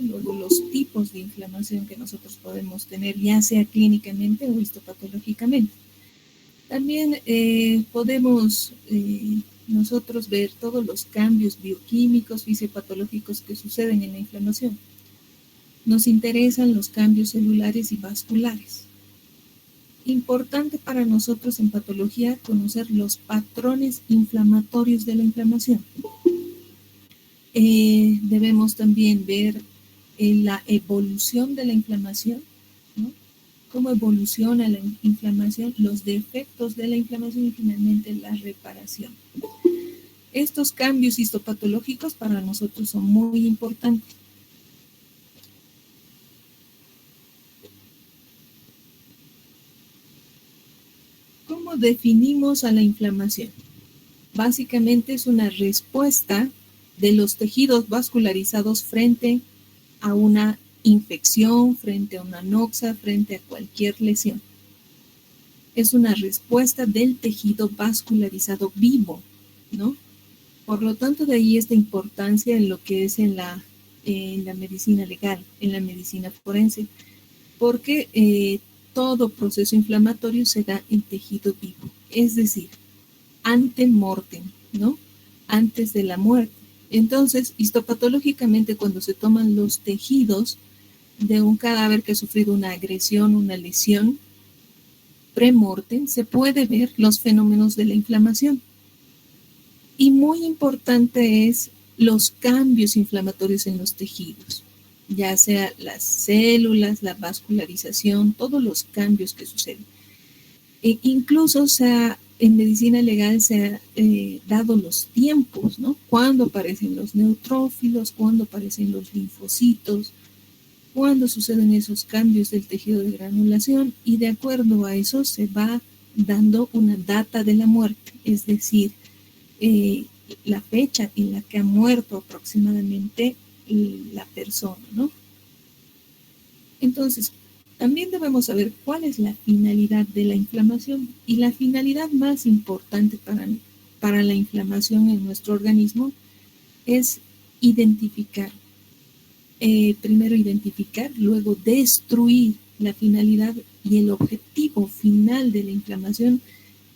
luego los tipos de inflamación que nosotros podemos tener, ya sea clínicamente o histopatológicamente. También podemos nosotros ver todos los cambios bioquímicos, fisiopatológicos que suceden en la inflamación. Nos interesan los cambios celulares y vasculares. Importante para nosotros en patología conocer los patrones inflamatorios de la inflamación. Debemos también ver la evolución de la inflamación, ¿no? Cómo evoluciona la inflamación, los defectos de la inflamación y finalmente la reparación. Estos cambios histopatológicos para nosotros son muy importantes. ¿Cómo definimos a la inflamación? Básicamente es una respuesta de los tejidos vascularizados frente a una infección, frente a una noxa, frente a cualquier lesión. Es una respuesta del tejido vascularizado vivo, ¿no? Por lo tanto, de ahí esta importancia en lo que es en la medicina legal, en la medicina forense, porque todo proceso inflamatorio se da en tejido vivo, es decir, ante mortem, ¿no? Antes de la muerte. Entonces, histopatológicamente, cuando se toman los tejidos de un cadáver que ha sufrido una agresión, una lesión, premortem, se puede ver los fenómenos de la inflamación. Y muy importante es los cambios inflamatorios en los tejidos, ya sea las células, la vascularización, todos los cambios que suceden. Incluso en medicina legal se ha dado los tiempos, ¿no? Cuándo aparecen los neutrófilos, cuándo aparecen los linfocitos, cuándo suceden esos cambios del tejido de granulación, y de acuerdo a eso se va dando una data de la muerte, es decir, la fecha en la que ha muerto aproximadamente la persona, ¿no? Entonces, también debemos saber cuál es la finalidad de la inflamación, y la finalidad más importante para la inflamación en nuestro organismo es identificar. Primero identificar, luego destruir. La finalidad y el objetivo final de la inflamación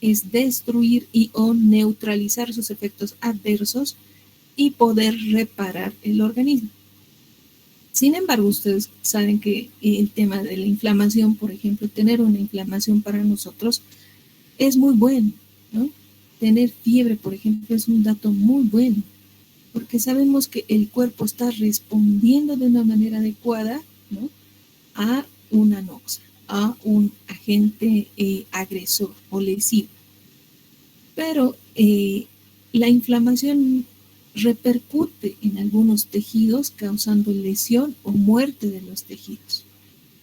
es destruir y o neutralizar sus efectos adversos y poder reparar el organismo. Sin embargo, ustedes saben que el tema de la inflamación, por ejemplo, tener una inflamación para nosotros es muy bueno, ¿no? Tener fiebre, por ejemplo, es un dato muy bueno, porque sabemos que el cuerpo está respondiendo de una manera adecuada, ¿no? A una noxa, a un agente agresor o lesivo. Pero la inflamación repercute en algunos tejidos causando lesión o muerte de los tejidos.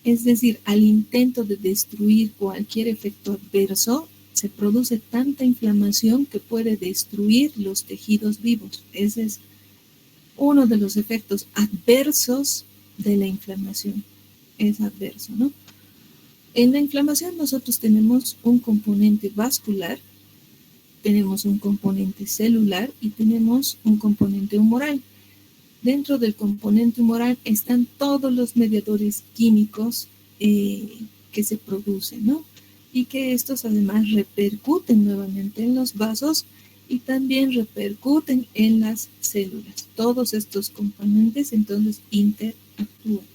Es decir, al intento de destruir cualquier efecto adverso, se produce tanta inflamación que puede destruir los tejidos vivos. Ese es uno de los efectos adversos de la inflamación. Es adverso, ¿no? En la inflamación nosotros tenemos un componente vascular, tenemos un componente celular y tenemos un componente humoral. Dentro del componente humoral están todos los mediadores químicos que se producen, ¿no? Y que estos además repercuten nuevamente en los vasos y también repercuten en las células. Todos estos componentes entonces interactúan.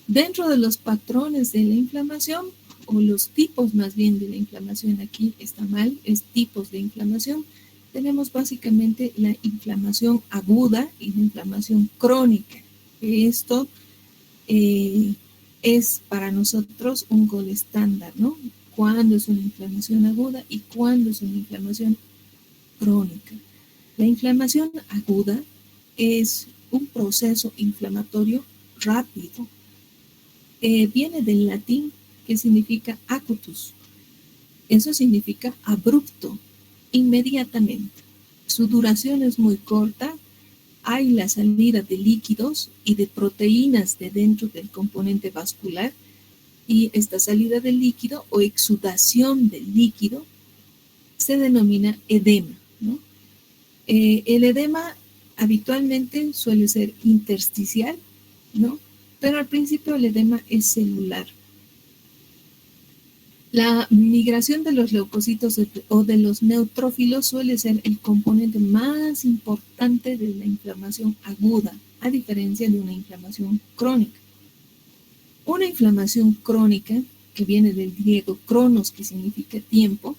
Dentro de los patrones de la inflamación, o los tipos más bien de la inflamación, aquí está mal, es tipos de inflamación, tenemos básicamente la inflamación aguda y la inflamación crónica. Esto es para nosotros un gol estándar, ¿no? Cuándo es una inflamación aguda y cuándo es una inflamación crónica. La inflamación aguda es un proceso inflamatorio rápido. Viene del latín, que significa acutus. Eso significa abrupto, inmediatamente. Su duración es muy corta. Hay la salida de líquidos y de proteínas de dentro del componente vascular, y esta salida del líquido o exudación del líquido se denomina edema, ¿no? El edema habitualmente suele ser intersticial, ¿no? Pero al principio el edema es celular. La migración de los leucocitos o de los neutrófilos suele ser el componente más importante de la inflamación aguda, a diferencia de una inflamación crónica. Una inflamación crónica, que viene del griego cronos, que significa tiempo,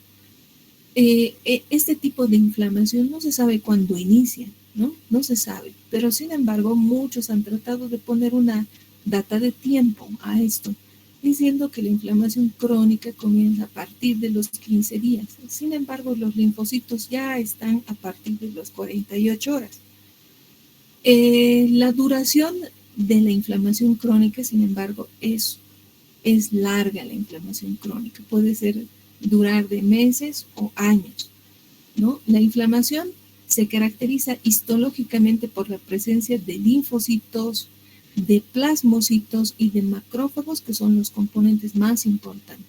este tipo de inflamación no se sabe cuándo inicia, ¿no? No se sabe, pero sin embargo muchos han tratado de poner una data de tiempo a esto, diciendo que la inflamación crónica comienza a partir de los 15 días. Sin embargo, los linfocitos ya están a partir de las 48 horas. La duración de la inflamación crónica, sin embargo, es larga la inflamación crónica. Puede durar de meses o años, ¿no? La inflamación se caracteriza histológicamente por la presencia de linfocitos, de plasmocitos y de macrófagos, que son los componentes más importantes.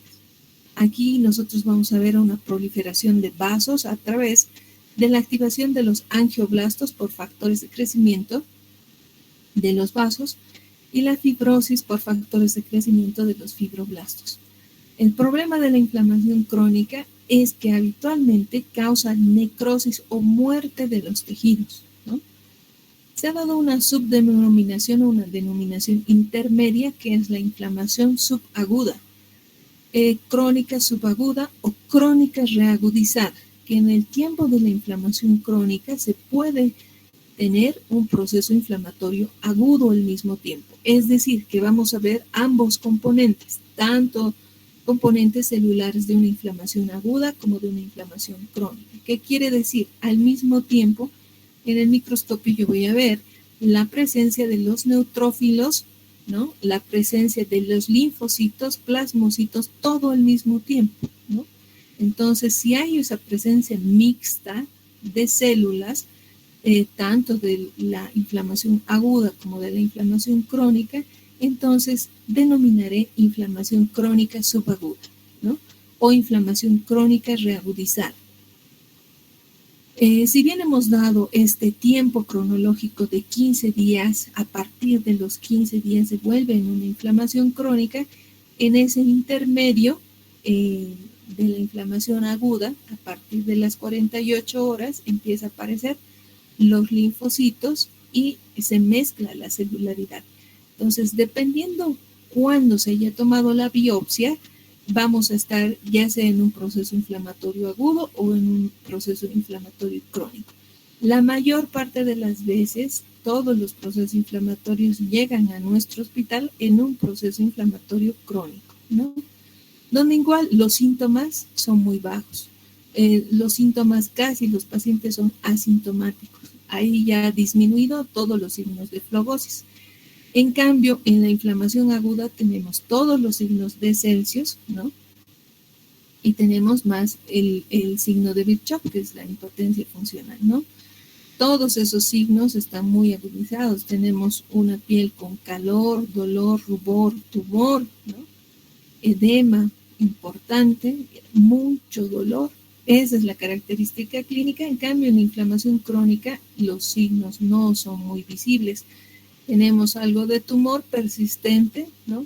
Aquí nosotros vamos a ver una proliferación de vasos a través de la activación de los angioblastos por factores de crecimiento de los vasos y la fibrosis por factores de crecimiento de los fibroblastos. El problema de la inflamación crónica es que habitualmente causa necrosis o muerte de los tejidos, ¿no? Se ha dado una subdenominación o una denominación intermedia, que es la inflamación subaguda, crónica subaguda o crónica reagudizada, que en el tiempo de la inflamación crónica se puede tener un proceso inflamatorio agudo al mismo tiempo. Es decir, que vamos a ver ambos componentes, tanto componentes celulares de una inflamación aguda como de una inflamación crónica. ¿Qué quiere decir? Al mismo tiempo, en el microscopio yo voy a ver la presencia de los neutrófilos, ¿no? La presencia de los linfocitos, plasmocitos, todo al mismo tiempo, ¿no? Entonces, si hay esa presencia mixta de células, tanto de la inflamación aguda como de la inflamación crónica, entonces denominaré inflamación crónica subaguda, ¿no? O inflamación crónica reagudizada. Si bien hemos dado este tiempo cronológico de 15 días, a partir de los 15 días se vuelve en una inflamación crónica, en ese intermedio de la inflamación aguda, a partir de las 48 horas, empieza a aparecer los linfocitos y se mezcla la celularidad. Entonces, dependiendo cuándo se haya tomado la biopsia, vamos a estar ya sea en un proceso inflamatorio agudo o en un proceso inflamatorio crónico. La mayor parte de las veces, todos los procesos inflamatorios llegan a nuestro hospital en un proceso inflamatorio crónico, ¿no? Donde igual los síntomas son muy bajos. Los síntomas casi los pacientes son asintomáticos. Ahí ya ha disminuido todos los signos de flogosis. En cambio, en la inflamación aguda tenemos todos los signos de Celsius, ¿no? Y tenemos más el signo de Virchow, que es la impotencia funcional, ¿no? Todos esos signos están muy agudizados. Tenemos una piel con calor, dolor, rubor, tumor, ¿no? Edema importante, mucho dolor. Esa es la característica clínica. En cambio, en la inflamación crónica, los signos no son muy visibles. Tenemos algo de tumor persistente, ¿no?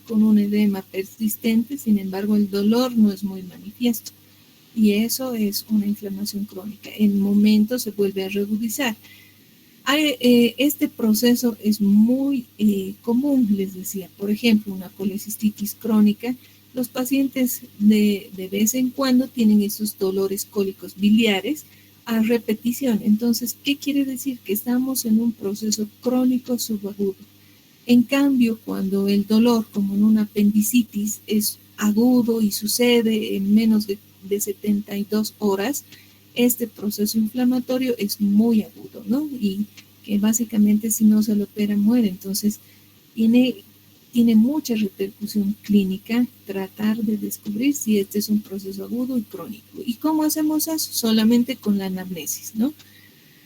Con un edema persistente, sin embargo, el dolor no es muy manifiesto. Y eso es una inflamación crónica. En momentos se vuelve a reagudizar. Este proceso es muy común, les decía. Por ejemplo, una colecistitis crónica. Los pacientes de vez en cuando tienen esos dolores cólicos biliares a repetición. Entonces, ¿qué quiere decir? Que estamos en un proceso crónico subagudo. En cambio, cuando el dolor, como en una apendicitis, es agudo y sucede en menos de 72 horas, este proceso inflamatorio es muy agudo, ¿no? Y que básicamente si no se lo opera muere. Entonces, tiene mucha repercusión clínica tratar de descubrir si este es un proceso agudo y crónico. ¿Y cómo hacemos eso? Solamente con la anamnesis, ¿no?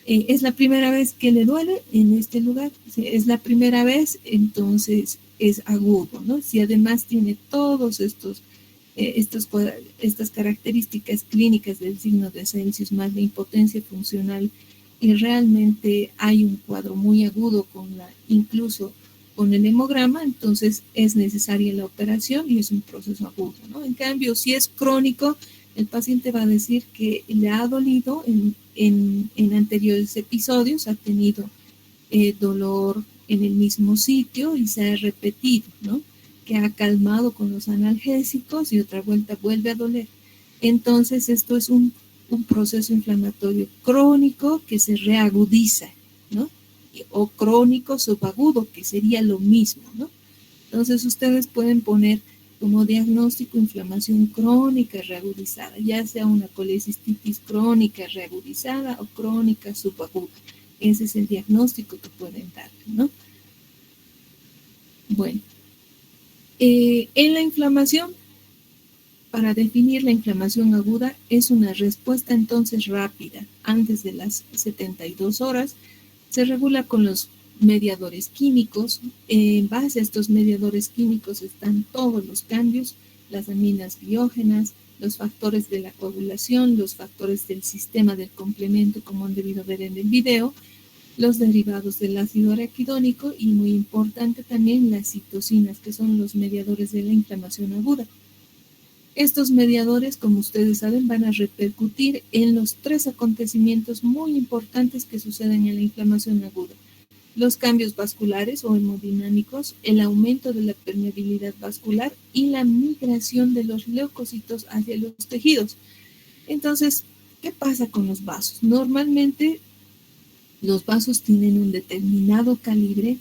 ¿Es la primera vez que le duele en este lugar? Si es la primera vez, entonces es agudo, ¿no? Si además tiene todos estas características clínicas del signo de Celsius más la impotencia funcional y realmente hay un cuadro muy agudo incluso con el hemograma, entonces es necesaria la operación y es un proceso agudo, ¿no? En cambio, si es crónico, el paciente va a decir que le ha dolido en anteriores episodios, ha tenido dolor en el mismo sitio y se ha repetido, ¿no? Que ha calmado con los analgésicos y otra vuelta vuelve a doler. Entonces, esto es un proceso inflamatorio crónico que se reagudiza, ¿no? O crónico subagudo, que sería lo mismo, ¿no? Entonces, ustedes pueden poner como diagnóstico inflamación crónica reagudizada, ya sea una colecistitis crónica reagudizada o crónica subaguda. Ese es el diagnóstico que pueden dar, ¿no? Bueno, en la inflamación, para definir la inflamación aguda, es una respuesta entonces rápida, antes de las 72 horas. Se regula con los mediadores químicos. En base a estos mediadores químicos están todos los cambios, las aminas biógenas, los factores de la coagulación, los factores del sistema del complemento, como han debido ver en el video, los derivados del ácido araquidónico y, muy importante también, las citocinas, que son los mediadores de la inflamación aguda. Estos mediadores, como ustedes saben, van a repercutir en los tres acontecimientos muy importantes que suceden en la inflamación aguda: los cambios vasculares o hemodinámicos, el aumento de la permeabilidad vascular y la migración de los leucocitos hacia los tejidos. Entonces, ¿qué pasa con los vasos? Normalmente los vasos tienen un determinado calibre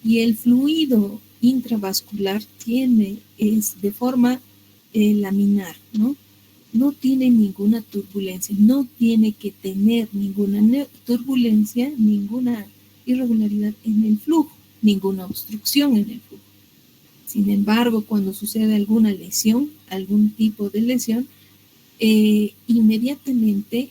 y el fluido intravascular es de forma laminar, ¿no? No tiene ninguna turbulencia, no tiene que tener ninguna turbulencia, ninguna irregularidad en el flujo, ninguna obstrucción en el flujo. Sin embargo, cuando sucede alguna lesión, algún tipo de lesión, inmediatamente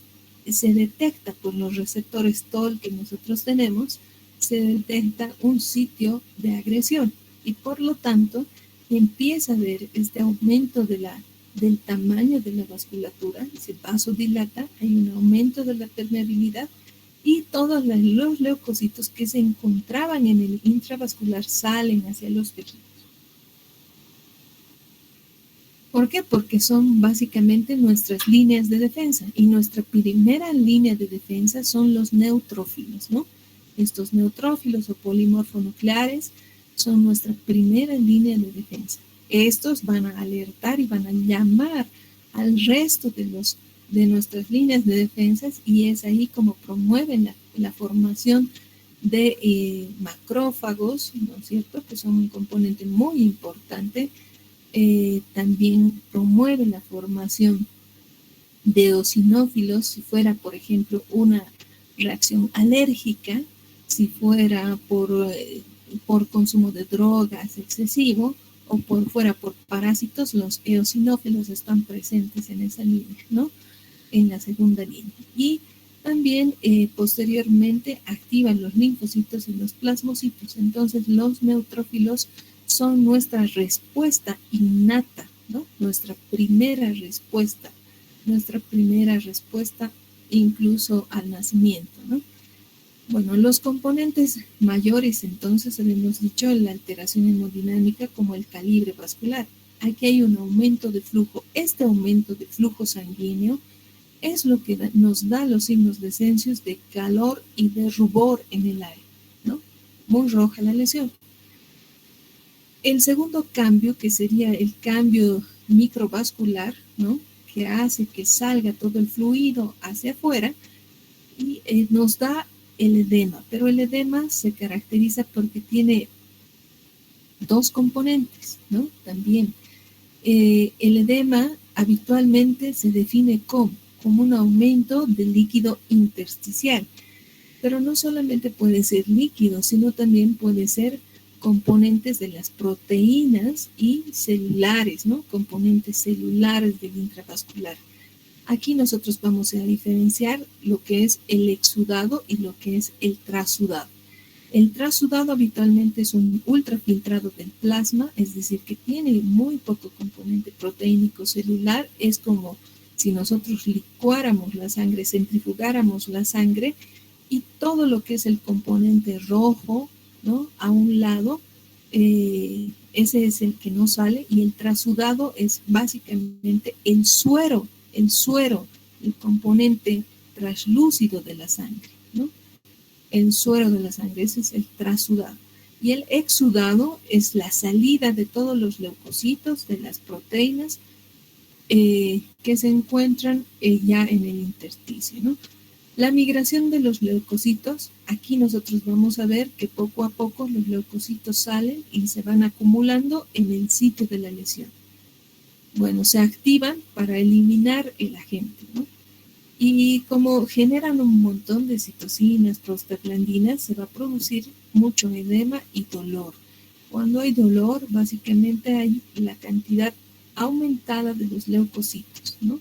se detecta por los receptores TOL que nosotros tenemos, se detecta un sitio de agresión y por lo tanto empieza a ver este aumento del tamaño de la vasculatura, se vasodilata, hay un aumento de la permeabilidad y todos los leucocitos que se encontraban en el intravascular salen hacia los tejidos. ¿Por qué? Porque son básicamente nuestras líneas de defensa y nuestra primera línea de defensa son los neutrófilos, ¿no? Estos neutrófilos o polimorfonucleares son nuestra primera línea de defensa. Estos van a alertar y van a llamar al resto de nuestras líneas de defensas y es ahí como promueven la formación de macrófagos, ¿no es cierto?, que son un componente muy importante. También promueve la formación de eosinófilos si fuera, por ejemplo, una reacción alérgica, si fuera por consumo de drogas excesivo o fuera por parásitos, los eosinófilos están presentes en esa línea, ¿no? En la segunda línea. Y también posteriormente activan los linfocitos y los plasmocitos. Entonces los neutrófilos son nuestra respuesta innata, ¿no? Nuestra primera respuesta incluso al nacimiento, ¿no? Bueno, los componentes mayores, entonces, habíamos dicho, la alteración hemodinámica como el calibre vascular. Aquí hay un aumento de flujo. Este aumento de flujo sanguíneo es lo que nos da los signos de Censius de calor y de rubor en el aire, ¿no? Muy roja la lesión. El segundo cambio, que sería el cambio microvascular, ¿no?, que hace que salga todo el fluido hacia afuera y nos da el edema, pero el edema se caracteriza porque tiene dos componentes, ¿no? También el edema habitualmente se define como un aumento del líquido intersticial, pero no solamente puede ser líquido, sino también puede ser componentes de las proteínas y celulares, ¿no? Componentes celulares del intravascular. Aquí nosotros vamos a diferenciar lo que es el exudado y lo que es el trasudado. El trasudado habitualmente es un ultrafiltrado del plasma, es decir, que tiene muy poco componente proteínico celular. Es como si nosotros licuáramos la sangre, centrifugáramos la sangre y todo lo que es el componente rojo, ¿no? A un lado, ese es el que no sale, y el trasudado es básicamente el componente traslúcido de la sangre, ¿no? El suero de la sangre, ese es el trasudado. Y el exudado es la salida de todos los leucocitos, de las proteínas que se encuentran ya en el intersticio, ¿no? La migración de los leucocitos, aquí nosotros vamos a ver que poco a poco los leucocitos salen y se van acumulando en el sitio de la lesión. Bueno, se activan para eliminar el agente, ¿no? Y como generan un montón de citocinas, prostaglandinas, se va a producir mucho edema y dolor. Cuando hay dolor, básicamente hay la cantidad aumentada de los leucocitos, ¿no?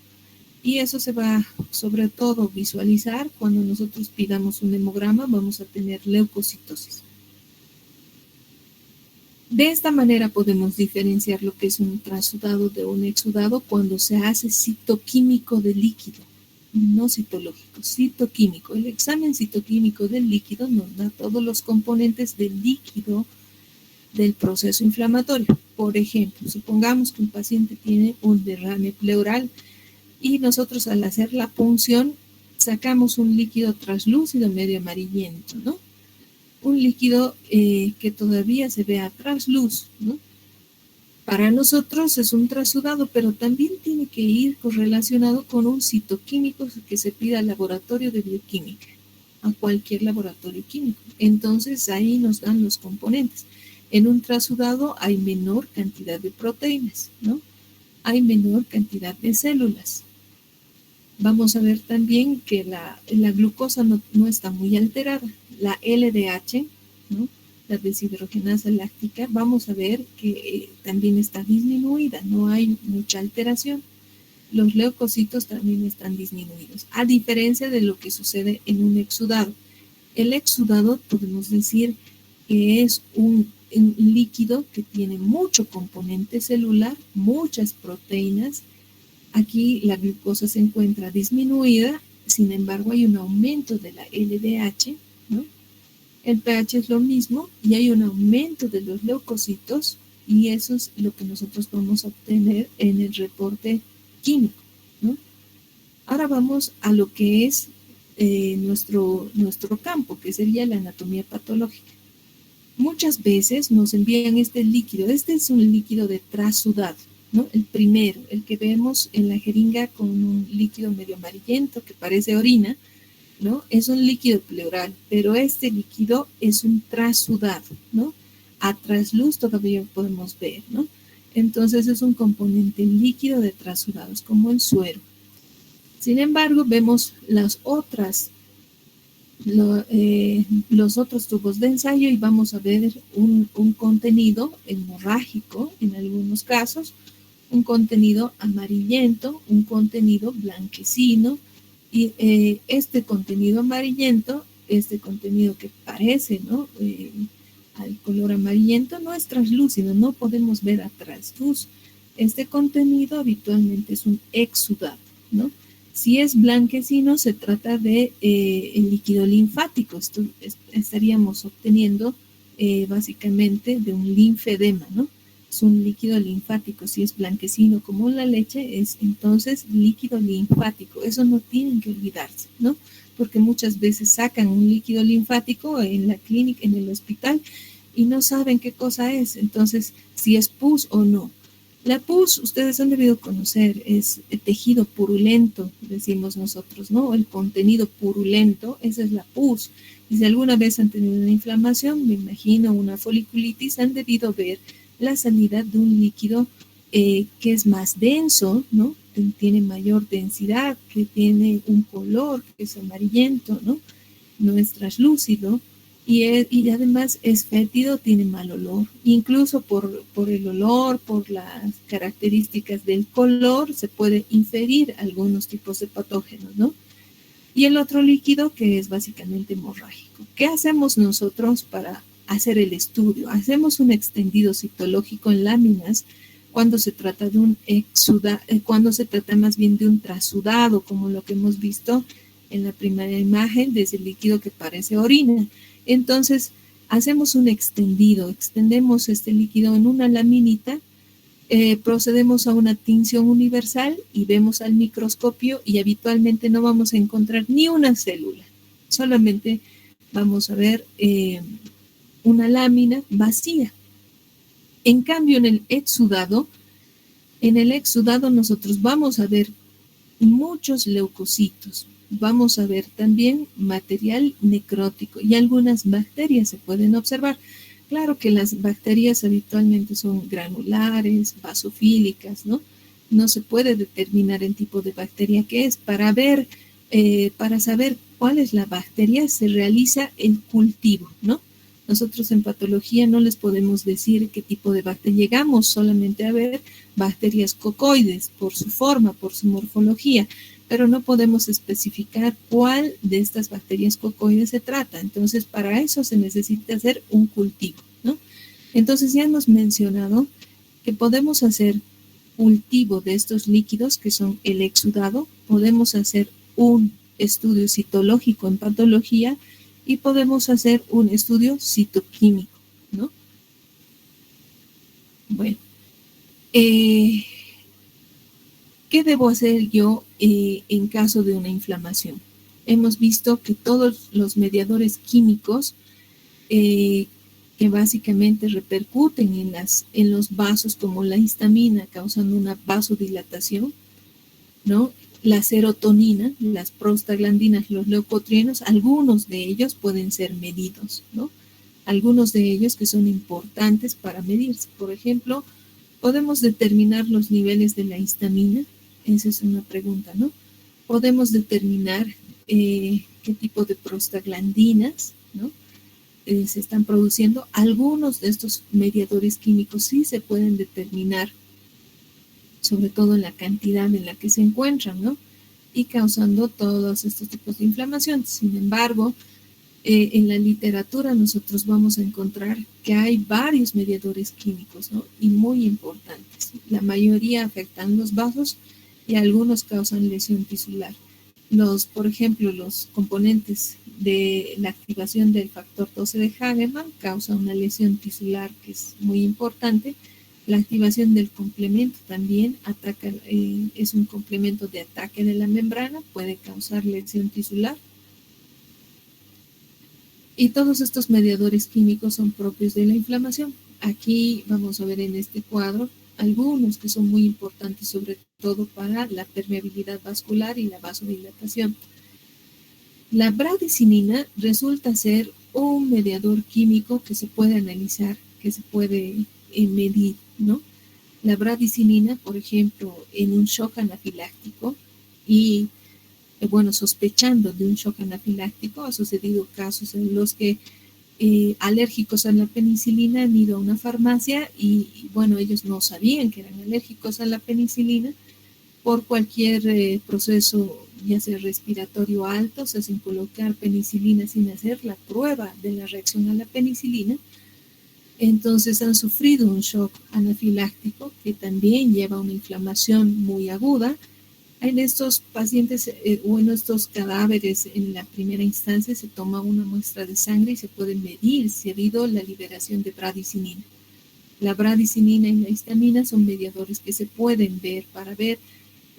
Y eso se va sobre todo visualizar cuando nosotros pidamos un hemograma, vamos a tener leucocitosis. De esta manera podemos diferenciar lo que es un trasudado de un exudado cuando se hace citoquímico del líquido, no citológico, citoquímico. El examen citoquímico del líquido nos da todos los componentes del líquido del proceso inflamatorio. Por ejemplo, supongamos que un paciente tiene un derrame pleural y nosotros al hacer la punción sacamos un líquido translúcido medio amarillento, ¿no? Un líquido que todavía se vea trasluz, ¿no? Para nosotros es un trasudado, pero también tiene que ir correlacionado con un citoquímico que se pida al laboratorio de bioquímica, a cualquier laboratorio químico. Entonces ahí nos dan los componentes. En un trasudado hay menor cantidad de proteínas, ¿no? Hay menor cantidad de células. Vamos a ver también que la glucosa no está muy alterada. La LDH, ¿no? La deshidrogenasa láctica, vamos a ver que también está disminuida, no hay mucha alteración. Los leucocitos también están disminuidos, a diferencia de lo que sucede en un exudado. El exudado podemos decir que es un líquido que tiene mucho componente celular, muchas proteínas. Aquí la glucosa se encuentra disminuida, sin embargo hay un aumento de la LDH, ¿no? El pH es lo mismo y hay un aumento de los leucocitos y eso es lo que nosotros vamos a obtener en el reporte químico, ¿no? Ahora vamos a lo que es nuestro campo, que sería la anatomía patológica. Muchas veces nos envían este líquido, este es un líquido de trasudado, ¿no? El primero, el que vemos en la jeringa con un líquido medio amarillento que parece orina, ¿no? Es un líquido pleural, pero este líquido es un trasudado, ¿no? A trasluz todavía podemos ver, ¿no? Entonces es un componente líquido de trasudados, como el suero. Sin embargo, vemos los otros tubos de ensayo y vamos a ver un contenido hemorrágico en algunos casos, un contenido amarillento, un contenido blanquecino, y este contenido amarillento, este contenido que parece, ¿no? Al color amarillento, no es translúcido, no podemos ver a trasluz. Este contenido habitualmente es un exudado, ¿no? Si es blanquecino, se trata de el líquido linfático. Esto estaríamos obteniendo básicamente de un linfedema, ¿no? Es un líquido linfático. Si es blanquecino como la leche, es entonces líquido linfático. Eso no tienen que olvidarse, ¿no? Porque muchas veces sacan un líquido linfático en la clínica, en el hospital, y no saben qué cosa es. Entonces, si es pus o no. La pus, ustedes han debido conocer, es el tejido purulento, decimos nosotros, ¿no? El contenido purulento, esa es la pus. Y si alguna vez han tenido una inflamación, me imagino una foliculitis, han debido ver la salida de un líquido que es más denso, ¿no? Tiene mayor densidad, que tiene un color que es amarillento, ¿no? No es translúcido. Y además es fétido, tiene mal olor. Incluso por el olor, por las características del color, se puede inferir algunos tipos de patógenos, ¿no? Y el otro líquido que es básicamente hemorrágico. ¿Qué hacemos nosotros para hacer el estudio? Hacemos un extendido citológico en láminas cuando se trata de un cuando se trata más bien de un trasudado, como lo que hemos visto en la primera imagen de ese líquido que parece orina. Entonces, hacemos un extendido, extendemos este líquido en una laminita, procedemos a una tinción universal y vemos al microscopio y habitualmente no vamos a encontrar ni una célula, solamente vamos a ver una lámina vacía. En cambio, en el exudado nosotros vamos a ver muchos leucocitos, vamos a ver también material necrótico y algunas bacterias se pueden observar. Claro que las bacterias habitualmente son granulares, basofílicas, ¿no? No se puede determinar el tipo de bacteria que es. Para saber cuál es la bacteria se realiza el cultivo, ¿no? Nosotros en patología no les podemos decir qué tipo de bacteria. Llegamos solamente a ver bacterias cocoides por su forma, por su morfología, pero no podemos especificar cuál de estas bacterias cocoides se trata. Entonces, para eso se necesita hacer un cultivo, ¿no? Entonces, ya hemos mencionado que podemos hacer cultivo de estos líquidos, que son el exudado, podemos hacer un estudio citológico en patología y podemos hacer un estudio citoquímico, ¿no? Bueno, ¿qué debo hacer yo en caso de una inflamación? Hemos visto que todos los mediadores químicos que básicamente repercuten en los vasos, como la histamina, causando una vasodilatación, ¿no? La serotonina, las prostaglandinas, los leucotrienos, algunos de ellos pueden ser medidos, ¿no? Algunos de ellos que son importantes para medirse. Por ejemplo, podemos determinar los niveles de la histamina. Esa es una pregunta, ¿no? Podemos determinar qué tipo de prostaglandinas, ¿no? Se están produciendo. Algunos de estos mediadores químicos sí se pueden determinar, sobre todo en la cantidad en la que se encuentran, ¿no? Y causando todos estos tipos de inflamación. Sin embargo, en la literatura nosotros vamos a encontrar que hay varios mediadores químicos, ¿no? Y muy importantes. La mayoría afectan los vasos y algunos causan lesión tisular. Por ejemplo, los componentes de la activación del factor 12 de Hagemann causan una lesión tisular que es muy importante. La activación del complemento también es un complemento de ataque de la membrana, puede causar lesión tisular. Y todos estos mediadores químicos son propios de la inflamación. Aquí vamos a ver en este cuadro algunos que son muy importantes, sobre todo para la permeabilidad vascular y la vasodilatación. La bradicinina resulta ser un mediador químico que se puede analizar, que se puede medir, ¿no? La bradicinina, por ejemplo, en un shock anafiláctico y bueno, sospechando de un shock anafiláctico, ha sucedido casos en los que alérgicos a la penicilina han ido a una farmacia y bueno, ellos no sabían que eran alérgicos a la penicilina. Por cualquier proceso, ya sea respiratorio alto, se hacen colocar penicilina sin hacer la prueba de la reacción a la penicilina. Entonces han sufrido un shock anafiláctico que también lleva a una inflamación muy aguda. En estos pacientes o en estos cadáveres, en la primera instancia se toma una muestra de sangre y se puede medir si ha habido la liberación de bradicinina. La bradicinina y la histamina son mediadores que se pueden ver para ver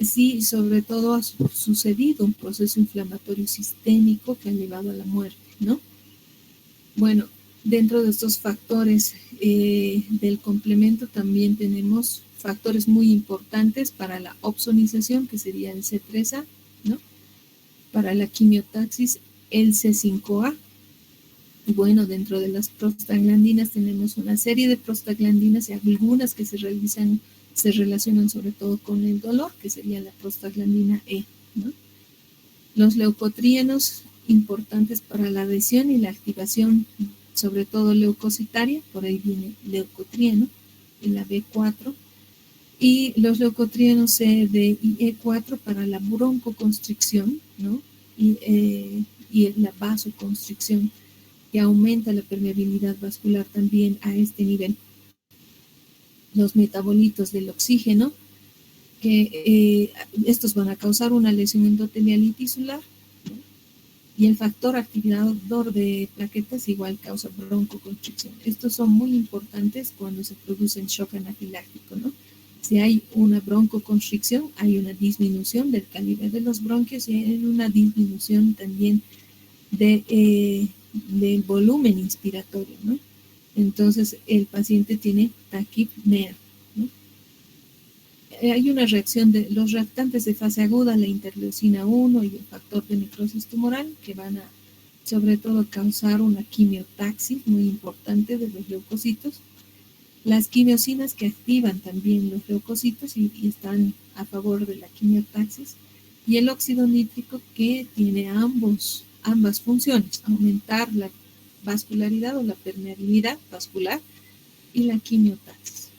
si sobre todo ha sucedido un proceso inflamatorio sistémico que ha llevado a la muerte, ¿no? Bueno, dentro de estos factores del complemento también tenemos factores muy importantes para la opsonización, que sería el C3A, ¿no? Para la quimiotaxis, el C5A. Y bueno, dentro de las prostaglandinas tenemos una serie de prostaglandinas y algunas que se relacionan sobre todo con el dolor, que sería la prostaglandina E, ¿no? Los leucotrienos, importantes para la adhesión y la activación, sobre todo leucocitaria, por ahí viene leucotrieno, en la B4, y los leucotrienos C, D y E4 para la broncoconstricción, ¿no? Y la vasoconstricción, que aumenta la permeabilidad vascular también a este nivel. Los metabolitos del oxígeno, que estos van a causar una lesión endotelial y tisular, ¿no? Y el factor activador de plaquetas igual causa broncoconstricción. Estos son muy importantes cuando se produce el shock anafiláctico, ¿no? Si hay una broncoconstricción, hay una disminución del calibre de los bronquios y hay una disminución también del volumen inspiratorio, ¿no? Entonces el paciente tiene taquipnea, ¿no? Hay una reacción de los reactantes de fase aguda, la interleucina 1 y el factor de necrosis tumoral, que van a sobre todo causar una quimiotaxis muy importante de los leucocitos. Las quimiosinas que activan también los leucocitos y están a favor de la quimiotaxis. Y el óxido nítrico que tiene ambas funciones, aumentar la vascularidad o la permeabilidad vascular y la quimiotaxis.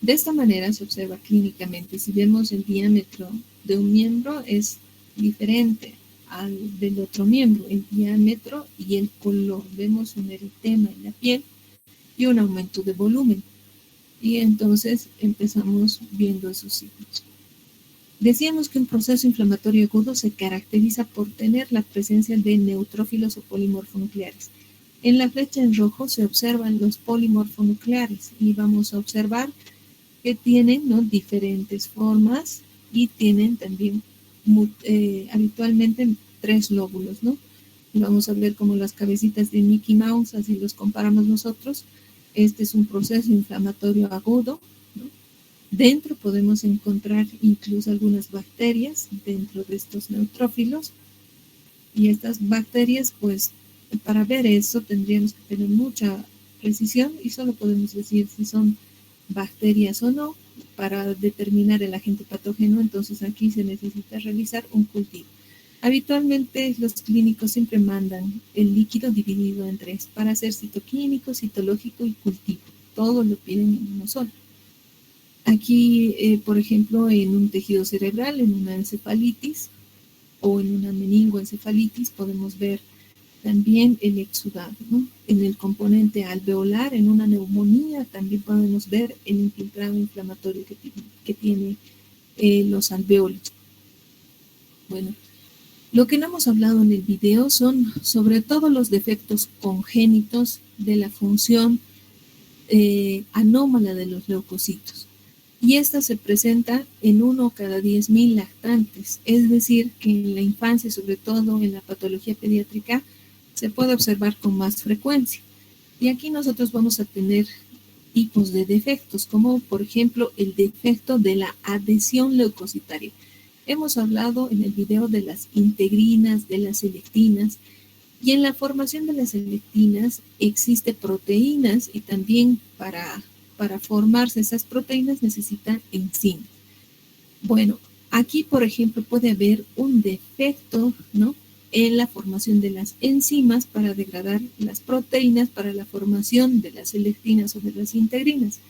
De esta manera se observa clínicamente. Si vemos el diámetro de un miembro es diferente al del otro miembro, el diámetro y el color. Vemos un eritema en la piel y un aumento de volumen. Y entonces empezamos viendo esos signos. Decíamos que un proceso inflamatorio agudo se caracteriza por tener la presencia de neutrófilos o polimorfonucleares. En la flecha en rojo se observan los polimorfonucleares y vamos a observar que tienen, ¿no?, diferentes formas y tienen también habitualmente 3 lóbulos, ¿no? Y vamos a ver como las cabecitas de Mickey Mouse, así los comparamos nosotros. Este es un proceso inflamatorio agudo, ¿no? Dentro podemos encontrar incluso algunas bacterias dentro de estos neutrófilos. Y estas bacterias, pues, para ver eso tendríamos que tener mucha precisión y solo podemos decir si son bacterias o no para determinar el agente patógeno. Entonces aquí se necesita realizar un cultivo. Habitualmente los clínicos siempre mandan el líquido dividido en 3 para hacer citoquímico, citológico y cultivo. Todo lo piden en uno solo. Aquí, por ejemplo, en un tejido cerebral, en una encefalitis o en una meningoencefalitis, podemos ver también el exudado, ¿no? En el componente alveolar, en una neumonía, también podemos ver el infiltrado inflamatorio que tiene los alveolos. Bueno, lo que no hemos hablado en el video son sobre todo los defectos congénitos de la función anómala de los leucocitos. Y esta se presenta en 1 cada 10.000 lactantes, es decir, que en la infancia, sobre todo en la patología pediátrica, se puede observar con más frecuencia. Y aquí nosotros vamos a tener tipos de defectos, como por ejemplo el defecto de la adhesión leucocitaria. Hemos hablado en el video de las integrinas, de las selectinas, y en la formación de las selectinas existen proteínas y también para formarse esas proteínas necesitan enzimas. Bueno, aquí por ejemplo puede haber un defecto, ¿no?, en la formación de las enzimas para degradar las proteínas para la formación de las selectinas o de las integrinas.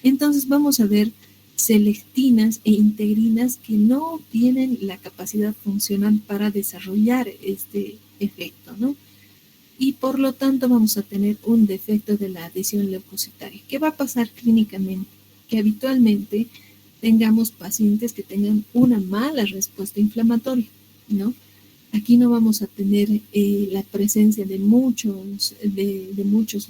Entonces vamos a ver selectinas e integrinas que no tienen la capacidad funcional para desarrollar este efecto, ¿no? Y por lo tanto vamos a tener un defecto de la adhesión leucocitaria. ¿Qué va a pasar clínicamente? Que habitualmente tengamos pacientes que tengan una mala respuesta inflamatoria, ¿no? Aquí no vamos a tener la presencia de muchos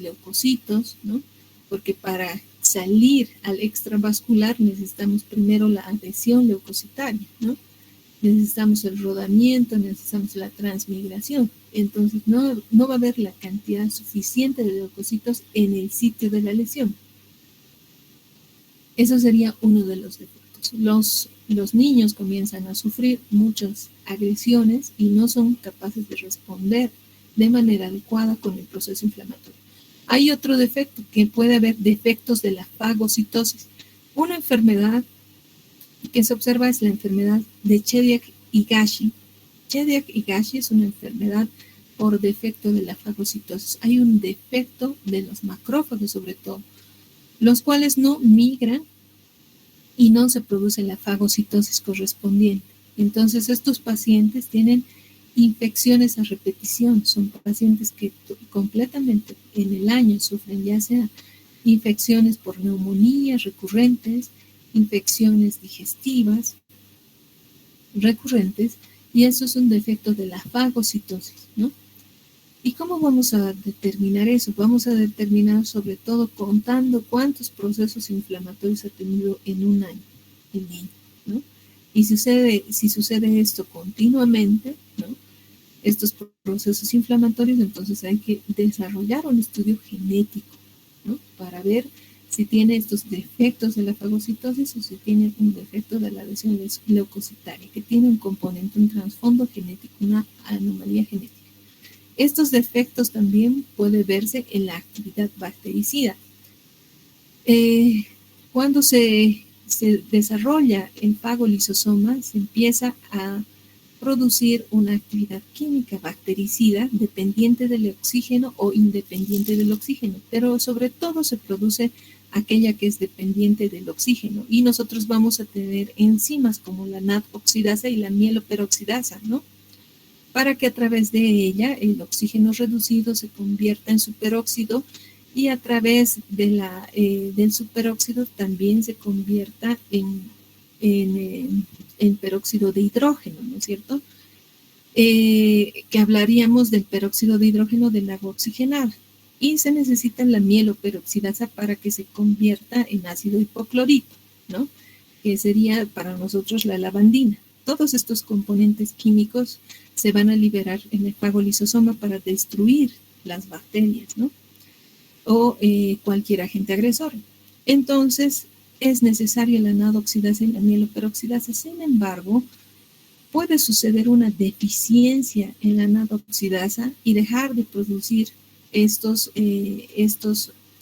leucocitos, ¿no? Porque para salir al extravascular necesitamos primero la adhesión leucocitaria, ¿no? Necesitamos el rodamiento, necesitamos la transmigración. Entonces no va a haber la cantidad suficiente de leucocitos en el sitio de la lesión. Eso sería uno de los defectos. Los niños comienzan a sufrir muchas agresiones y no son capaces de responder de manera adecuada con el proceso inflamatorio. Hay otro defecto, que puede haber defectos de la fagocitosis. Una enfermedad que se observa es la enfermedad de Chediak-Higashi. Chediak-Higashi es una enfermedad por defecto de la fagocitosis. Hay un defecto de los macrófagos sobre todo, los cuales no migran y no se produce la fagocitosis correspondiente. Entonces estos pacientes tienen infecciones a repetición, son pacientes que completamente en el año sufren ya sea infecciones por neumonías recurrentes, infecciones digestivas recurrentes Y eso es un defecto de la fagocitosis, ¿no? ¿Y cómo vamos a determinar eso? Vamos a determinar sobre todo contando cuántos procesos inflamatorios ha tenido en un año el niño, ¿no? Y si sucede esto continuamente, ¿no? Estos procesos inflamatorios, entonces hay que desarrollar un estudio genético, ¿no? Para ver si tiene estos defectos de la fagocitosis o si tiene un defecto de la lesión leucocitaria, que tiene un componente, un trasfondo genético, una anomalía genética. Estos defectos también pueden verse en la actividad bactericida. Cuando se desarrolla el fagolisosoma, se empieza a producir una actividad química bactericida dependiente del oxígeno o independiente del oxígeno, pero sobre todo se produce aquella que es dependiente del oxígeno, y nosotros vamos a tener enzimas como la NAD-oxidasa y la mieloperoxidasa, ¿no? Para que a través de ella el oxígeno reducido se convierta en superóxido y a través de del superóxido también se convierta en peróxido de hidrógeno, ¿no es cierto? Que hablaríamos del peróxido de hidrógeno del agua oxigenada. Y se necesita la mieloperoxidasa para que se convierta en ácido hipoclorito, ¿no? Que sería para nosotros la lavandina. Todos estos componentes químicos se van a liberar en el fagolisosoma para destruir las bacterias, ¿no? O cualquier agente agresor. Entonces, es necesaria la NAD-oxidasa y la mieloperoxidasa. Sin embargo, puede suceder una deficiencia en la NAD-oxidasa y dejar de producir estos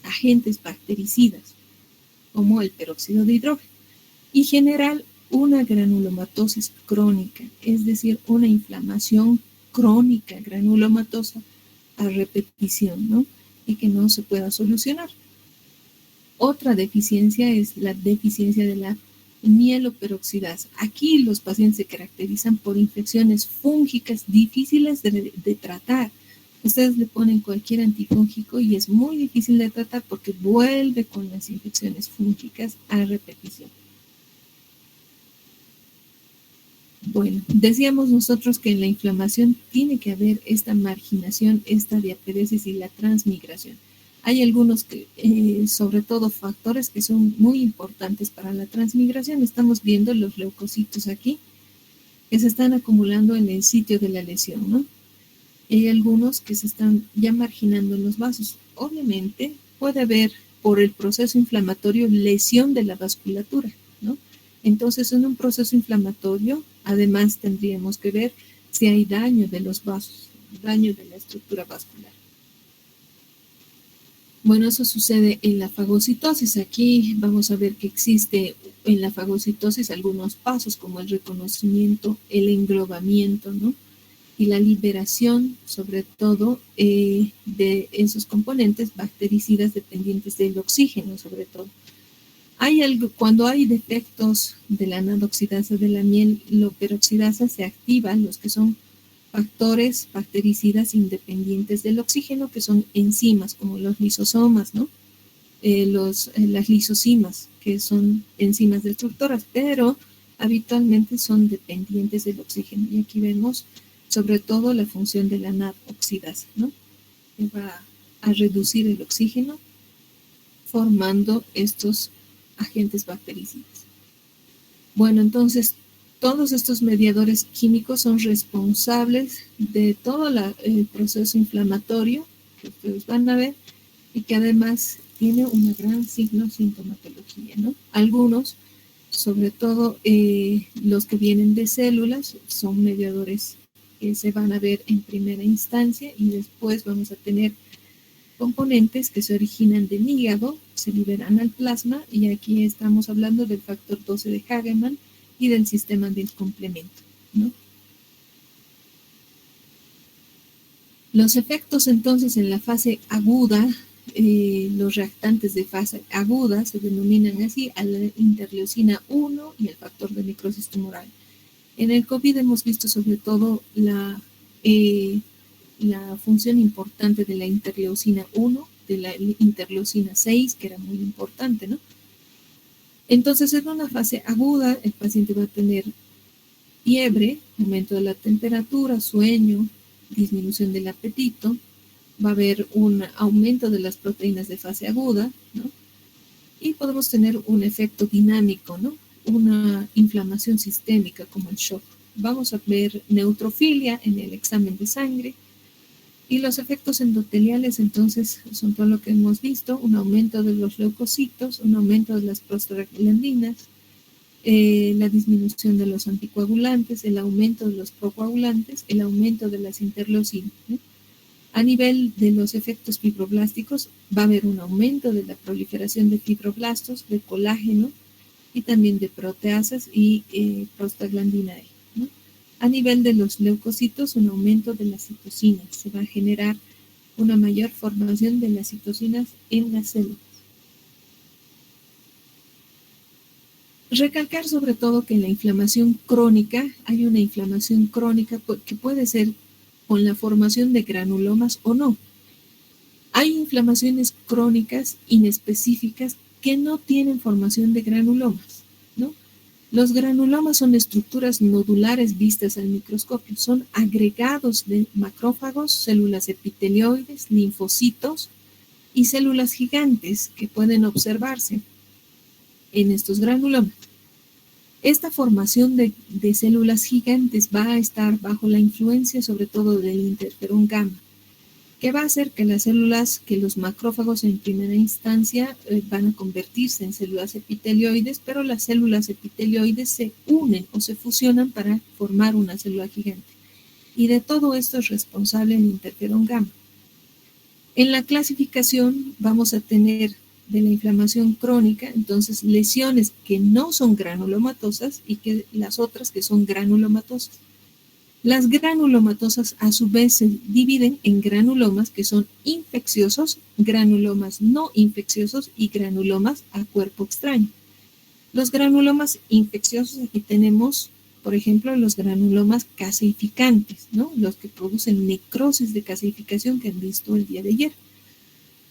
agentes bactericidas, como el peróxido de hidrógeno, y generar una granulomatosis crónica, es decir, una inflamación crónica granulomatosa a repetición, ¿no? Y que no se pueda solucionar. Otra deficiencia es la deficiencia de la mieloperoxidasa. Aquí los pacientes se caracterizan por infecciones fúngicas difíciles de tratar. Ustedes le ponen cualquier antifúngico y es muy difícil de tratar porque vuelve con las infecciones fúngicas a repetición. Bueno, decíamos nosotros que en la inflamación tiene que haber esta marginación, esta diaperesis y la transmigración. Hay algunos, sobre todo factores que son muy importantes para la transmigración. Estamos viendo los leucocitos aquí, que se están acumulando en el sitio de la lesión, ¿no? Y hay algunos que se están ya marginando en los vasos. Obviamente puede haber, por el proceso inflamatorio, lesión de la vasculatura, ¿no? Entonces, en un proceso inflamatorio, además tendríamos que ver si hay daño de los vasos, daño de la estructura vascular. Bueno, eso sucede en la fagocitosis. Aquí vamos a ver que existe en la fagocitosis algunos pasos como el reconocimiento, el englobamiento, ¿no? Y la liberación, sobre todo, de esos componentes bactericidas dependientes del oxígeno, sobre todo. Cuando hay defectos de la NAD-oxidasa, de la mieloperoxidasa, se activan los que son factores bactericidas independientes del oxígeno, que son enzimas como los lisosomas, ¿no? Las lisosimas, que son enzimas destructoras, pero habitualmente son dependientes del oxígeno. Y aquí vemos sobre todo la función de la NAD-oxidasa, ¿no? Que va a reducir el oxígeno formando estos agentes bactericidas. Bueno, entonces todos estos mediadores químicos son responsables de todo el proceso inflamatorio que ustedes van a ver y que además tiene una gran sintomatología, ¿no? Algunos, sobre todo los que vienen de células, son mediadores que se van a ver en primera instancia y después vamos a tener componentes que se originan del hígado, se liberan al plasma y aquí estamos hablando del factor 12 de Hagemann y del sistema del complemento, ¿no? Los efectos entonces en la fase aguda, los reactantes de fase aguda se denominan así a la interleucina 1 y el factor de necrosis tumoral. En el COVID hemos visto sobre todo la función importante de la interleucina 1, de la interleucina 6, que era muy importante, ¿no? Entonces, en una fase aguda, el paciente va a tener fiebre, aumento de la temperatura, sueño, disminución del apetito, va a haber un aumento de las proteínas de fase aguda, ¿no? Y podemos tener un efecto dinámico, ¿no? Una inflamación sistémica como el shock. Vamos a ver neutrofilia en el examen de sangre. Y los efectos endoteliales, entonces, son todo lo que hemos visto: un aumento de los leucocitos, un aumento de las prostaglandinas, la disminución de los anticoagulantes, el aumento de los procoagulantes, el aumento de las interleucinas, ¿no? A nivel de los efectos fibroblásticos, va a haber un aumento de la proliferación de fibroblastos, de colágeno y también de proteasas y prostaglandina E, ¿no? A nivel de los leucocitos, un aumento de las citocinas. Se va a generar una mayor formación de las citocinas en las células. Recalcar sobre todo que en la inflamación crónica hay una inflamación crónica que puede ser con la formación de granulomas o no. Hay inflamaciones crónicas inespecíficas que no tienen formación de granulomas, ¿no? Los granulomas son estructuras nodulares vistas al microscopio, son agregados de macrófagos, células epitelioides, linfocitos y células gigantes que pueden observarse en estos granulomas. Esta formación de células gigantes va a estar bajo la influencia sobre todo del interferón gamma, que va a hacer que las células, que los macrófagos en primera instancia van a convertirse en células epitelioides, pero las células epitelioides se unen o se fusionan para formar una célula gigante. Y de todo esto es responsable el interferón gamma. En la clasificación vamos a tener de la inflamación crónica, entonces lesiones que no son granulomatosas y que las otras que son granulomatosas. Las granulomatosas a su vez se dividen en granulomas que son infecciosos, granulomas no infecciosos y granulomas a cuerpo extraño. Los granulomas infecciosos, aquí tenemos, por ejemplo, los granulomas caseificantes, ¿no? Los que producen necrosis de caseificación que han visto el día de ayer.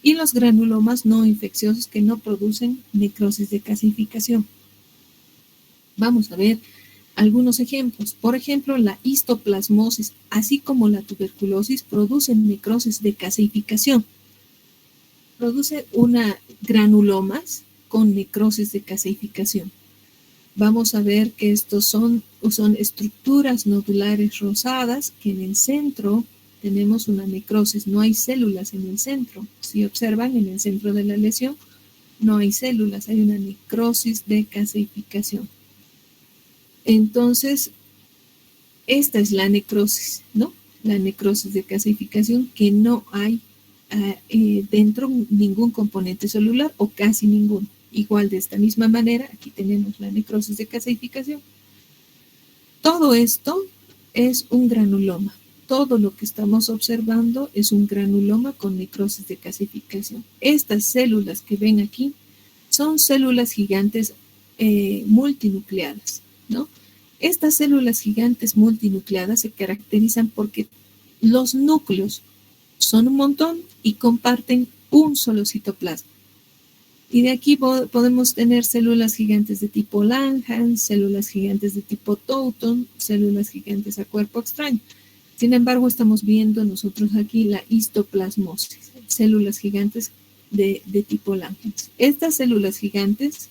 Y los granulomas no infecciosos que no producen necrosis de caseificación. Vamos a ver algunos ejemplos. Por ejemplo, la histoplasmosis, así como la tuberculosis, producen necrosis de caseificación. Produce una granulomas con necrosis de caseificación. Vamos a ver que estos son estructuras nodulares rosadas que en el centro tenemos una necrosis, no hay células en el centro. Si observan, en el centro de la lesión no hay células, hay una necrosis de caseificación. Entonces, esta es la necrosis, ¿no? La necrosis de caseificación, que no hay dentro ningún componente celular o casi ninguno. Igual de esta misma manera, aquí tenemos la necrosis de caseificación. Todo esto es un granuloma. Todo lo que estamos observando es un granuloma con necrosis de caseificación. Estas células que ven aquí son células gigantes multinucleadas, ¿no? Estas células gigantes multinucleadas se caracterizan porque los núcleos son un montón y comparten un solo citoplasma. Y de aquí podemos tener células gigantes de tipo Langhans, células gigantes de tipo Touton, células gigantes a cuerpo extraño. Sin embargo, estamos viendo nosotros aquí la histoplasmosis, células gigantes de tipo Langhans. Estas células gigantes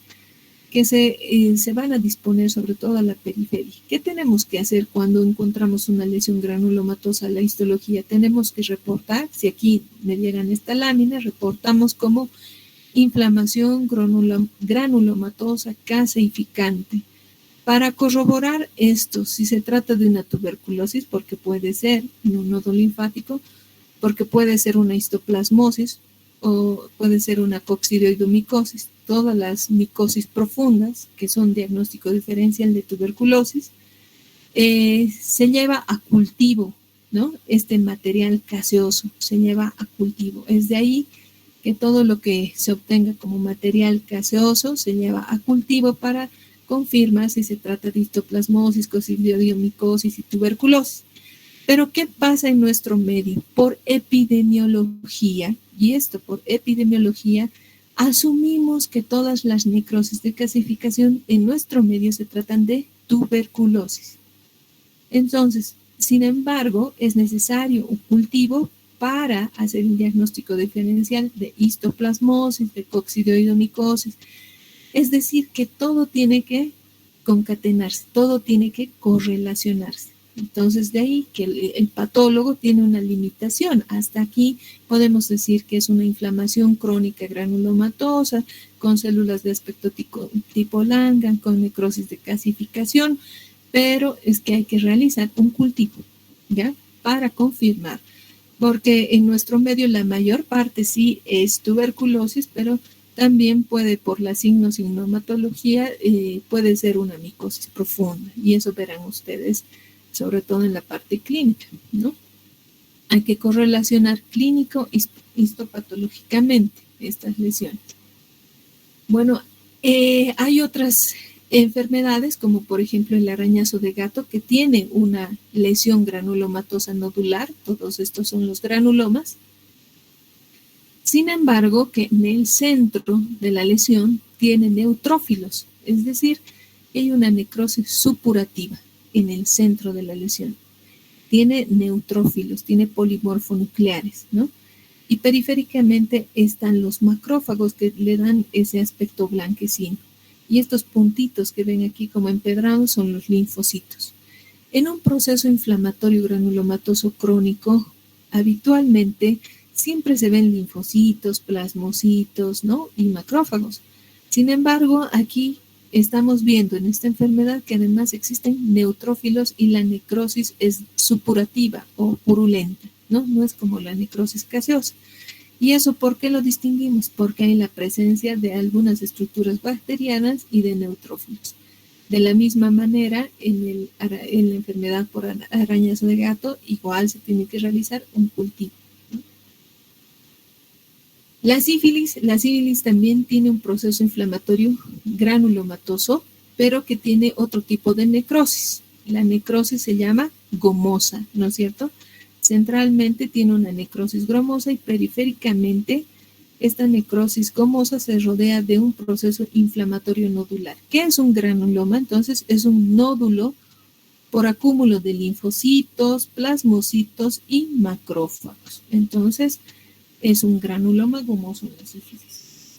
que se van a disponer sobre todo a la periferia. ¿Qué tenemos que hacer cuando encontramos una lesión granulomatosa? La histología, tenemos que reportar, si aquí me dieran esta lámina, reportamos como inflamación granulomatosa caseificante. Para corroborar esto, si se trata de una tuberculosis, porque puede ser un nodo linfático, porque puede ser una histoplasmosis o puede ser una coccidioidomicosis, todas las micosis profundas, que son diagnóstico diferencial de tuberculosis, se lleva a cultivo, ¿no? Este material caseoso se lleva a cultivo. Es de ahí que todo lo que se obtenga como material caseoso se lleva a cultivo para confirmar si se trata de histoplasmosis, coccidioidomicosis y tuberculosis. Pero ¿qué pasa en nuestro medio? Por epidemiología, y esto por epidemiología, asumimos que todas las necrosis de caseificación en nuestro medio se tratan de tuberculosis. Entonces, sin embargo, es necesario un cultivo para hacer un diagnóstico diferencial de histoplasmosis, de coccidioidomicosis. Es decir, que todo tiene que concatenarse, todo tiene que correlacionarse. Entonces, de ahí que el patólogo tiene una limitación. Hasta aquí podemos decir que es una inflamación crónica granulomatosa con células de aspecto tipo Langhans, con necrosis de calcificación, pero es que hay que realizar un cultivo, ¿ya? Para confirmar, porque en nuestro medio la mayor parte sí es tuberculosis, pero también puede, por la signomatología, puede ser una micosis profunda, y eso verán ustedes, sobre todo en la parte clínica, ¿no? Hay que correlacionar clínico histopatológicamente estas lesiones. Bueno, hay otras enfermedades, como por ejemplo el arañazo de gato, que tiene una lesión granulomatosa nodular. Todos estos son los granulomas. Sin embargo, que en el centro de la lesión tiene neutrófilos, es decir, hay una necrosis supurativa en el centro de la lesión. Tiene neutrófilos, tiene polimorfonucleares, ¿no? Y periféricamente están los macrófagos que le dan ese aspecto blanquecino. Y estos puntitos que ven aquí como empedrados son los linfocitos. En un proceso inflamatorio granulomatoso crónico, habitualmente siempre se ven linfocitos, plasmocitos, ¿no? Y macrófagos. Sin embargo, aquí estamos viendo en esta enfermedad que además existen neutrófilos y la necrosis es supurativa o purulenta, ¿no? No es como la necrosis gaseosa. ¿Y eso por qué lo distinguimos? Porque hay la presencia de algunas estructuras bacterianas y de neutrófilos. De la misma manera, en la enfermedad por arañazo de gato, igual se tiene que realizar un cultivo. La sífilis también tiene un proceso inflamatorio granulomatoso, pero que tiene otro tipo de necrosis. La necrosis se llama gomosa, ¿no es cierto? Centralmente tiene una necrosis gromosa y periféricamente esta necrosis gomosa se rodea de un proceso inflamatorio nodular. ¿Qué es un granuloma? Entonces es un nódulo por acúmulo de linfocitos, plasmocitos y macrófagos. Entonces es un granuloma gomoso en la sífilis.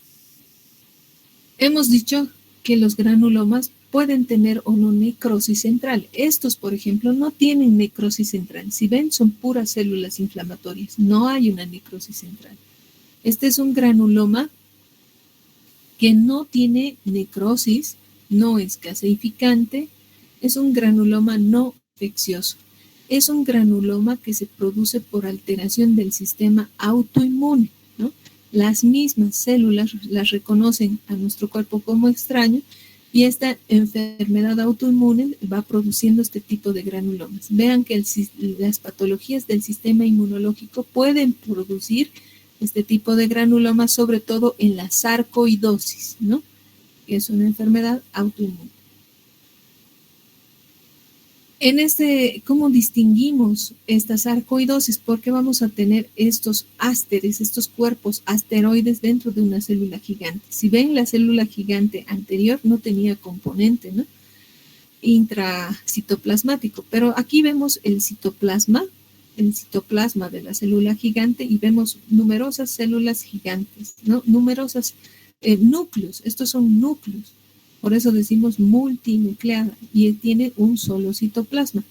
Hemos dicho que los granulomas pueden tener o no necrosis central. Estos, por ejemplo, no tienen necrosis central. Si ven, son puras células inflamatorias. No hay una necrosis central. Este es un granuloma que no tiene necrosis, no es gaseificante, es un granuloma no infeccioso. Es un granuloma que se produce por alteración del sistema autoinmune, ¿no? Las mismas células las reconocen a nuestro cuerpo como extraño y esta enfermedad autoinmune va produciendo este tipo de granulomas. Vean que las patologías del sistema inmunológico pueden producir este tipo de granulomas, sobre todo en la sarcoidosis, ¿no? Que es una enfermedad autoinmune. ¿Cómo distinguimos esta sarcoidosis? Porque vamos a tener estos ásteres, estos cuerpos asteroides dentro de una célula gigante. Si ven, la célula gigante anterior no tenía componente, ¿no? Intracitoplasmático, pero aquí vemos el citoplasma de la célula gigante y vemos numerosas células gigantes, ¿no? Numerosos núcleos, estos son núcleos. Por eso decimos multinucleada y tiene un solo citoplasma.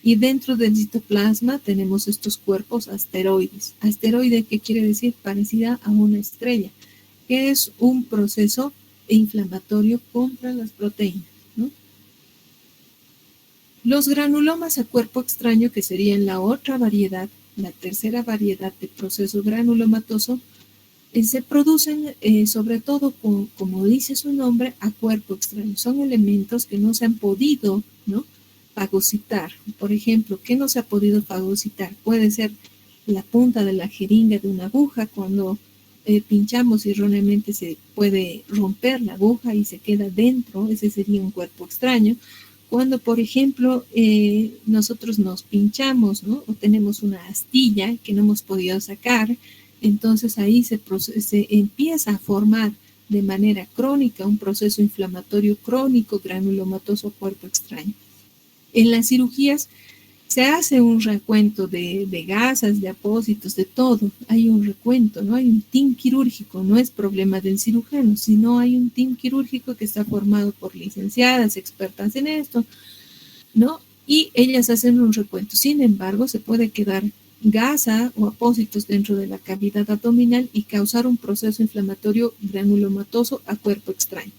Y dentro del citoplasma tenemos estos cuerpos asteroides. Asteroide, ¿qué quiere decir? Parecida a una estrella, que es un proceso inflamatorio contra las proteínas, ¿no? Los granulomas a cuerpo extraño, que serían la otra variedad, la tercera variedad de proceso granulomatoso, se producen sobre todo, como dice su nombre, a cuerpo extraño. Son elementos que no se han podido, ¿no?, fagocitar. Por ejemplo, ¿qué no se ha podido fagocitar? Puede ser la punta de la jeringa de una aguja. Cuando pinchamos erróneamente se puede romper la aguja y se queda dentro. Ese sería un cuerpo extraño. Cuando, por ejemplo, nosotros nos pinchamos, ¿no?, o tenemos una astilla que no hemos podido sacar, entonces ahí se empieza a formar de manera crónica un proceso inflamatorio crónico granulomatoso cuerpo extraño. En las cirugías Se hace un recuento de gasas, de apósitos, de todo. Hay un recuento, ¿no? Hay un team quirúrgico, no es problema del cirujano, sino hay un team quirúrgico que está formado por licenciadas, expertas en esto, ¿no? Y ellas hacen un recuento. Sin embargo, se puede quedar gasa o apósitos dentro de la cavidad abdominal y causar un proceso inflamatorio granulomatoso a cuerpo extraño.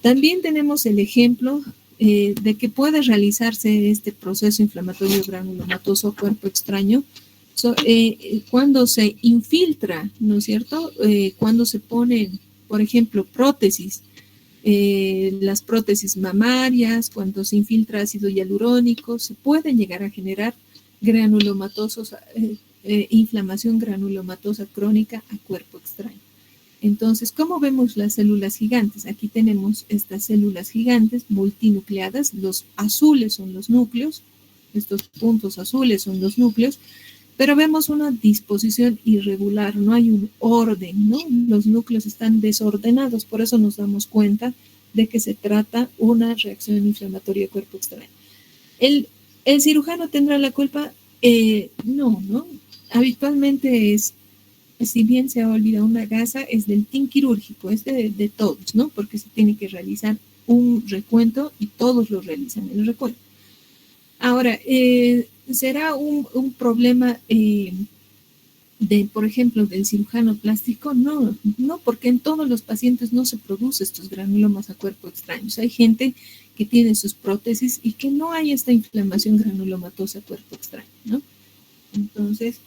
También tenemos el ejemplo de que puede realizarse este proceso inflamatorio granulomatoso a cuerpo extraño cuando se infiltra, ¿no es cierto? Cuando se ponen, por ejemplo, prótesis, las prótesis mamarias, cuando se infiltra ácido hialurónico, se pueden llegar a generar granulomatosos, inflamación granulomatosa crónica a cuerpo extraño. Entonces, ¿cómo vemos las células gigantes? Aquí tenemos estas células gigantes multinucleadas, los azules son los núcleos, estos puntos azules son los núcleos, pero vemos una disposición irregular, no hay un orden, ¿no? Los núcleos están desordenados, por eso nos damos cuenta de que se trata una reacción inflamatoria de cuerpo extraño. ¿El cirujano tendrá la culpa? No, ¿no? Habitualmente es, si bien se ha olvidado una gasa, es del team quirúrgico, es de todos, ¿no? Porque se tiene que realizar un recuento y todos lo realizan el recuento. Ahora, ¿será un problema por ejemplo, del cirujano plástico? No, no, porque en todos los pacientes no se producen estos granulomas a cuerpo extraños. Hay gente que tiene sus prótesis y que no hay esta inflamación granulomatosa a cuerpo extraño, ¿no? Entonces,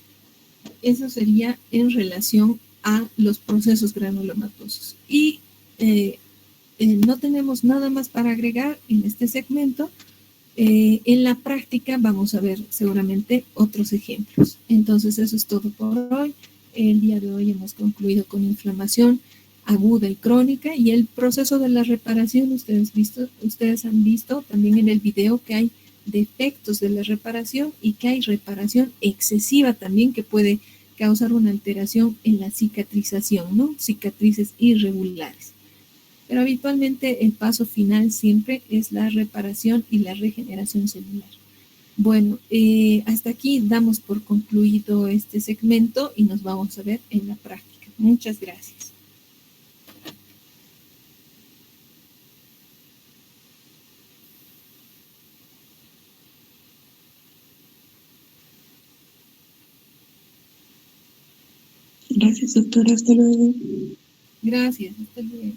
eso sería en relación a los procesos granulomatosos. Y no tenemos nada más para agregar en este segmento. En la práctica vamos a ver seguramente otros ejemplos. Entonces eso es todo por hoy. El día de hoy hemos concluido con inflamación aguda y crónica y el proceso de la reparación. Ustedes han visto también en el video que hay defectos de la reparación y que hay reparación excesiva también que puede causar una alteración en la cicatrización, ¿no? Cicatrices irregulares. Pero habitualmente el paso final siempre es la reparación y la regeneración celular. Bueno, hasta aquí damos por concluido este segmento y nos vamos a ver en la práctica. Muchas gracias. Gracias, doctora. Hasta luego. Gracias. Hasta luego.